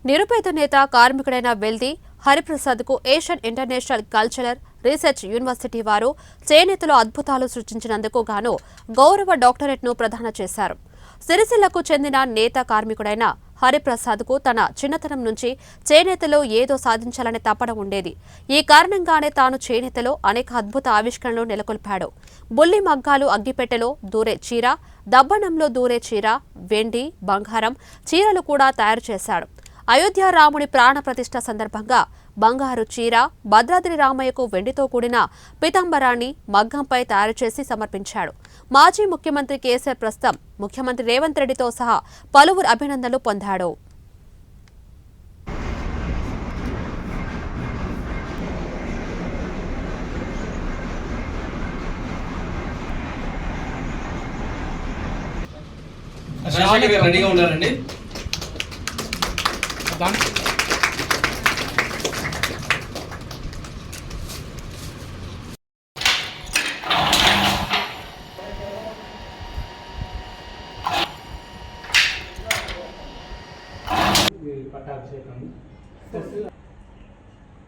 నిరుపేద నేత కార్మికుడైన వెల్ది హరిప్రసాద్కు Asian international cultural research university వారు చేనేతలో అద్భుతాలు సృష్టించినందుకు గాను గౌరవ డాక్టరేట్ను ప్రదానం చేశారు. సిరిసిల్లకు చెందిన నేత కార్మికుడైన హరిప్రసాద్కు తన చిన్నతనం నుంచి చేనేతలో ఏదో సాధించాలనే తపన ఉండేది. ఈ కారణంగానే తాను చేనేతలో అనేక అద్భుత ఆవిష్కరణలు నెలకొల్పాడు. బుల్లి మగ్గాలు అగ్గిపెట్టెలో దూరే చీర, దబ్బనంలో దూరే చీర, వెండి, బంగారం చీరలు కూడా తయారు చేశాడు. అయోధ్య రాముని ప్రాణ ప్రతిష్ఠ సందర్భంగా బంగారు చీర, భద్రాద్రి రామయ్యకు వెండితో కూడిన పీతాంబరాన్ని మగ్గంపై తయారు చేసి సమర్పించాడు. మాజీ ముఖ్యమంత్రి కేసీఆర్ ప్రస్తుతం ముఖ్యమంత్రి రేవంత్ రెడ్డితో సహా పలువురు అభినందనలు పొందాడు. రెడీగా ఉన్నారండి. పట్టాభిషేకం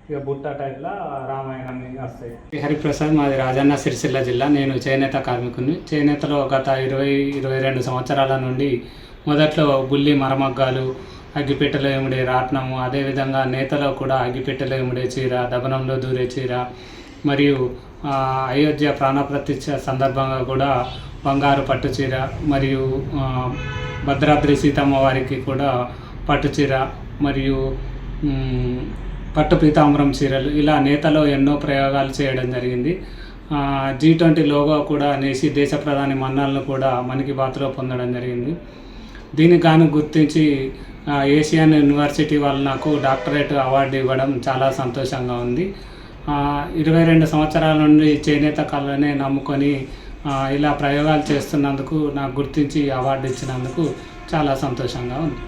ఇక బుట్ట టైప్లో రామాయణాన్ని వస్తాయి. హరిప్రసాద్, మాది రాజన్న సిరిసిల్ల జిల్లా. నేను చేనేత కార్మికుని. చేనేతలో గత 22 సంవత్సరాల నుండి మొదట్లో బుల్లి మరమగ్గాలు, అగ్గిపెట్టెలో ఇమిడే రాట్నము, అదేవిధంగా నేతలో కూడా అగ్గిపెట్టెలో ఇమిడే చీర, దబనంలో దూరే చీర, మరియు అయోధ్య ప్రాణప్రతిష్ఠ సందర్భంగా కూడా బంగారు పట్టు చీర, మరియు భద్రాద్రి సీతమ్మ వారికి కూడా పట్టు చీర, మరియు పట్టు పీతాంబరం చీరలు, ఇలా నేతలో ఎన్నో ప్రయోగాలు చేయడం జరిగింది. G20 లోగో కూడా నేసి దేశ ప్రధాని మన్నాలను కూడా మన్ కీ బాత్లో పొందడం జరిగింది. దీనికి గాను గుర్తించి ఏషియన్ యూనివర్సిటీ వాళ్ళు నాకు డాక్టరేట్ అవార్డు ఇవ్వడం చాలా సంతోషంగా ఉంది. 22 సంవత్సరాల నుండి చేనేత కళనే నమ్ముకొని ఇలా ప్రయోగాలు చేస్తున్నందుకు నాకు గుర్తించి అవార్డు ఇచ్చినందుకు చాలా సంతోషంగా ఉంది.